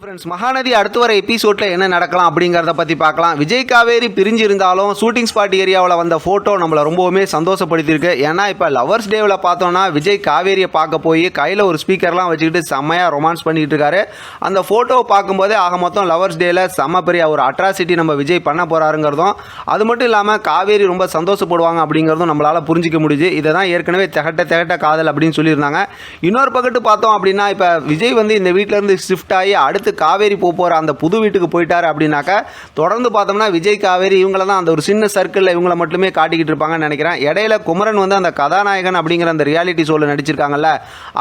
Friends, Mahanadi அடுத்து வர எபிசோடில் என்ன நடக்கலாம் அப்படிங்கிறத பற்றி பார்க்கலாம். விஜய் காவேரி பிரிஞ்சு இருந்தாலும் ஷூட்டிங் ஸ்பாட் ஏரியாவில் வந்த ஃபோட்டோ நம்மளை ரொம்பவுமே சந்தோஷப்படுத்தியிருக்கு. ஏன்னா இப்போ லவர்ஸ் டேவில் பார்த்தோன்னா விஜய் காவேரியை பார்க்க போய் கையில் ஒரு ஸ்பீக்கர்லாம் வச்சுக்கிட்டு செம்மையாக ரொமான்ஸ் பண்ணிகிட்டு இருக்காரு. அந்த ஃபோட்டோவை பார்க்கும்போதே ஆக மொத்தம் லவர்ஸ் டேயில் செம்ம பெரிய ஒரு அட்ராசிட்டி நம்ம விஜய் பண்ண போகிறாருங்கிறதும், அது மட்டும் இல்லாமல் காவேரி ரொம்ப சந்தோஷப்படுவாங்க அப்படிங்கிறதும் நம்மளால் புரிஞ்சிக்க முடியுது. இதை தான் ஏற்கனவே திகட்ட காதல் அப்படின்னு சொல்லியிருந்தாங்க. இன்னொரு பக்கத்து பார்த்தோம் அப்படின்னா இப்போ விஜய் வந்து இந்த வீட்டிலேருந்து ஷிஃப்ட் ஆகி அடுத்து காவேரி போகிற அந்த புது வீட்டுக்கு போயிட்டார் அப்படின்னாக்கா தொடர்ந்து பார்த்தோம்னா விஜய் காவேரி இவங்கள தான் அந்த ஒரு சின்ன சர்க்கிளில் இவங்களை மட்டுமே காட்டிக்கிட்டு இருப்பாங்கன்னு நினைக்கிறேன். இடையில குமரன் வந்து அந்த கதாநாயகன் அப்படிங்கிற அந்த ரியாலிட்டி ஷோவில் நடிச்சிருக்காங்கல்ல,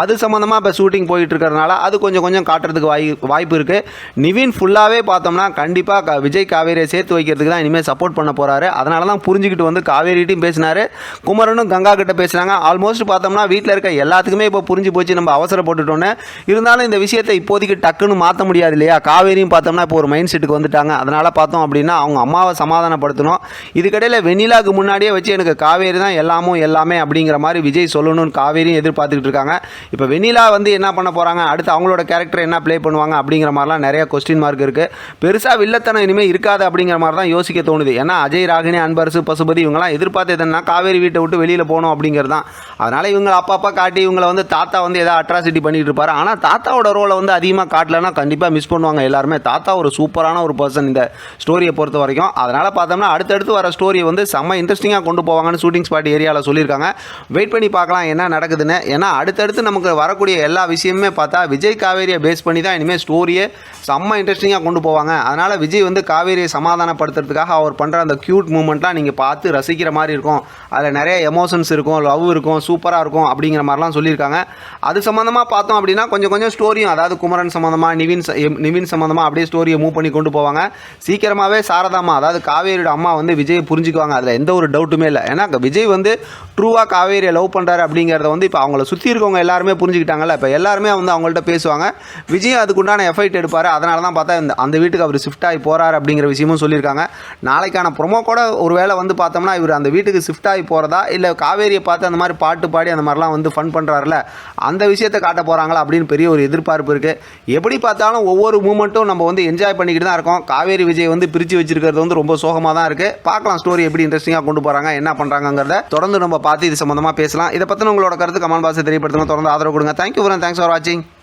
அது சம்மந்தமாக இப்போ ஷூட்டிங் போயிட்டு இருக்கிறதுனால அது கொஞ்சம் காட்டுறதுக்கு வாய்ப்பு இருக்குது. நிவின் ஃபுல்லாகவே பார்த்தோம்னா கண்டிப்பாக விஜய் காவேரியை சேர்த்து வைக்கிறதுக்கு தான் இனிமேல் சப்போர்ட் பண்ண போகிறாரு. அதனால தான் புரிஞ்சுக்கிட்டு வந்து காவேரிட்டையும் பேசினார், குமரனும் கங்கா கிட்ட பேசுனாங்க. ஆல்மோஸ்ட் பார்த்தோம்னா வீட்டில் இருக்க எல்லாத்துக்குமே இப்போ புரிஞ்சு போச்சு நம்ம அவசரப்பட்டுட்டோன்னு. இருந்தாலும் இந்த விஷயத்தை இப்போதைக்கு டக்குன்னு மாற்ற முடியாது இல்லையா. காவேரியும் பார்த்தோம்னா இப்போ ஒரு மைண்ட் செட்டுக்கு வந்துட்டாங்க. அதனால் பார்த்தோம் அப்படின்னா அவங்க அம்மாவை சமாதானப்படுத்தணும். இதுக்கடையில் வெண்ணிலாவுக்கு முன்னாடியே வச்சு எனக்கு காவேரி தான் எல்லாமே அப்படிங்கிற மாதிரி விஜய் சொல்லணும்னு காவேரியும் எதிர்பார்த்துக்கிட்டு இருக்காங்க. இப்போ வெண்ணிலா வந்து என்ன பண்ண போகிறாங்க, அடுத்து அவங்களோட கேரக்டர் என்ன ப்ளே பண்ணுவாங்க அப்படிங்கிற மாதிரிலாம் நிறைய கொஸ்டின் மார்க் இருக்குது. பெருசாக வில்லத்தனம் இனிமேல் இருக்காது அப்படிங்கிற மாதிரி தான் யோசிக்க தோணுது. ஏன்னா அஜய், ராகினி, அன்பரசு, பசுபதி இவங்களாம் எதிர்பார்த்து எதுனா காவேரி வீட்டை விட்டு வெளியில் போகணும் அப்படிங்கிறது தான். அதனால் இவங்களை அப்பா காட்டி இவங்களை வந்து தாத்தா வந்து ஏதாவது அட்ராசிட்டி பண்ணிட்டு இருப்பார். ஆனால் தாத்தாவோட ரோலை வந்து அதிகமாக காட்டலைன்னா கண்டிப்பாக மிஸ் பண்ணுவாங்க எல்லாருமே. தாத்தா ஒரு சூப்பரான ஒரு பர்சன் இந்த ஸ்டோரியை பொறுத்த வரைக்கும். அதனால் பார்த்தோம்னா அடுத்தடுத்து வர ஸ்டோரியை வந்து செம்ம இன்ட்ரெஸ்டிங்காக கொண்டு போவாங்கன்னு ஷூட்டிங் ஸ்பாட் ஏரியாவில் சொல்லியிருக்காங்க. வெயிட் பண்ணி பார்க்கலாம் என்ன நடக்குதுன்னு. ஏன்னா அடுத்தடுத்து நமக்கு வரக்கூடிய எல்லா விஷயமுமே பார்த்தா விஜய் காவேரியை பேஸ் பண்ணி தான் இனிமேல் ஸ்டோரியை செம்ம இன்ட்ரெஸ்டிங்காக கொண்டு போவாங்க. அதனால் விஜய் வந்து காவேரியை சமாதானப்படுத்துறதுக்காக அவர் பண்ணுற அந்த க்யூட் மூமெண்ட்லாம் நீங்கள் பார்த்து ரசிக்கிற மாதிரி இருக்கும். அதில் நிறைய எமோஷன்ஸ் இருக்கும், லவ் இருக்கும், சூப்பராக இருக்கும் அப்படிங்கிற மாதிரிலாம் சொல்லியிருக்காங்க. அது சம்மந்தமாக பார்த்தோம் அப்படின்னா கொஞ்சம் ஸ்டோரியும், அதாவது குமரன் சம்மந்தமாக, நிவின் சம்மந்தமாக அப்படியே ஸ்டோரியை மூவ் பண்ணி கொண்டு போவாங்க. சீக்கிரமாகவே சாரதாம்மா, அதாவது காவேரியோட அம்மா வந்து விஜயை புரிஞ்சுக்குவாங்க. அதில் எந்த ஒரு டவுட்டுமே இல்லை. ஏன்னா விஜய் வந்து ட்ரூவாக காவேரியை லவ் பண்ணுறாரு அப்படிங்கிறத வந்து இப்போ அவங்கள சுற்றி இருக்கவங்க எல்லாருமே புரிஞ்சுக்கிட்டாங்கல்ல. இப்போ எல்லாருமே வந்து அவங்கள்ட்ட பேசுவாங்க. விஜய் அதுக்குண்டான எஃபைட் எடுப்பார். அதனால தான் பார்த்தா அந்த வீட்டுக்கு அவர் ஷிஃப்ட் ஆகி போகிறார் அப்படிங்கிற விஷயமும் சொல்லியிருக்காங்க. நாளைக்கான ப்ரொமோ கூட ஒரு வேளை வந்து பார்த்தோம்னா இவர் அந்த வீட்டுக்கு ஷிஃப்ட் ஆகி போகிறதா, இல்லை காவேரியை பார்த்து அந்த மாதிரி பாட்டு பாடி அந்த மாதிரிலாம் வந்து ஃபன் பண்ணுறாருல, அந்த விஷயத்தை காட்ட போகிறாங்களா அப்படின்னு பெரிய ஒரு எதிர்பார்ப்பு இருக்குது. எப்படி பார்த்தாலும் ஒவ்வொரு மூமெண்ட்டும் நம்ம வந்து என்ஜாய் பண்ணிக்கிட்டு தான் இருக்கோம். காவேரி விஜய் வந்து பிரித்து வச்சிருக்கிறது வந்து ரொம்ப சோகமாக தான் இருக்குது. பார்க்கலாம் ஸ்டோரி எப்படி இன்ட்ரெஸ்டிங்காக கொண்டு போகிறாங்க, என்ன பண்ணுறாங்கிறத தொடர்ந்து நம்ம பார்த்து இது சம்மந்தமாக பேசலாம். இதை பற்றின உங்களோட கருத்து கமெண்ட் பாக்ஸில் தெரியப்படுத்துங்க. தொடர்ந்து ஆதரவு கொடுங்க. தேங்க்யூ ஃபார் வாட்சிங்.